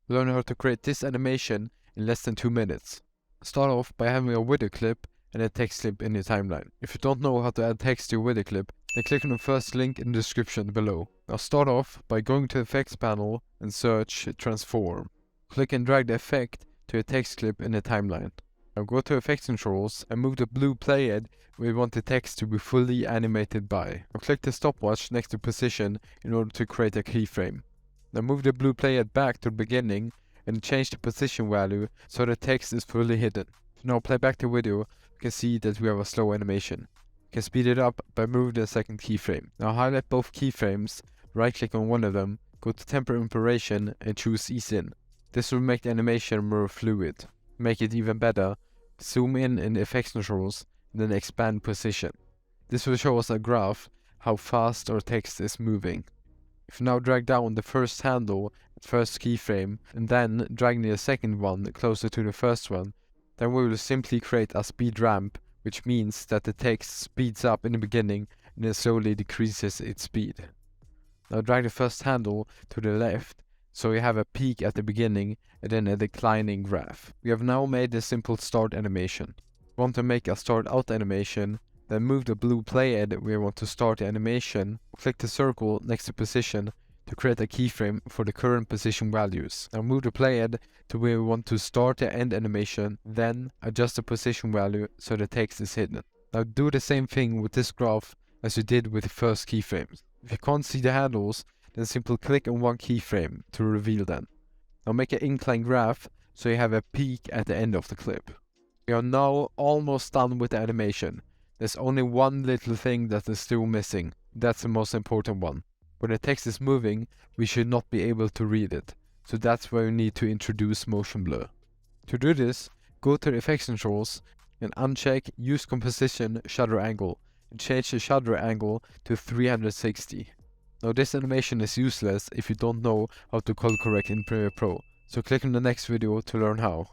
Learn how to create this animation in less than 2 minutes. Start off by having a video clip and a text clip in your timeline. If you don't know how to add text to your video clip, then click on the first link in the description below. Now start off by going to the effects panel and search transform. Click and drag the effect to a text clip in the timeline. Now go to effects controls and move the blue playhead where you want the text to be fully animated by. Now click the stopwatch next to position in order to create a keyframe. Now move the blue playhead back to the beginning and change the position value so the text is fully hidden. Now play back the video, you can see that we have a slow animation. You can speed it up by moving the second keyframe. Now highlight both keyframes, right click on one of them, go to temporary operation and choose ease in. This will make the animation more fluid. Make it even better, zoom in the effects controls and then expand position. This will show us a graph how fast our text is moving. If you now drag down the first handle at first keyframe and then drag the second one closer to the first one, then we will simply create a speed ramp, which means that the text speeds up in the beginning and then slowly decreases its speed. Now drag the first handle to the left so we have a peak at the beginning and then a declining graph. We have now made a simple start animation. We want to make a start out animation, then move the blue playhead where we want to start the animation, click the circle next to position to create a keyframe for the current position values. Now move the playhead to where we want to start the end animation, then adjust the position value so the text is hidden. Now do the same thing with this graph as you did with the first keyframes. If you can't see the handles, then simply click on one keyframe to reveal them. Now make an incline graph so you have a peak at the end of the clip. We are now almost done with the animation. There's only one little thing that is still missing. That's the most important one. When the text is moving, we should not be able to read it. So that's where we need to introduce motion blur. To do this, go to the effects controls and uncheck use composition shutter angle and change the shutter angle to 360. Now this animation is useless if you don't know how to color correct in Premiere Pro. So click on the next video to learn how.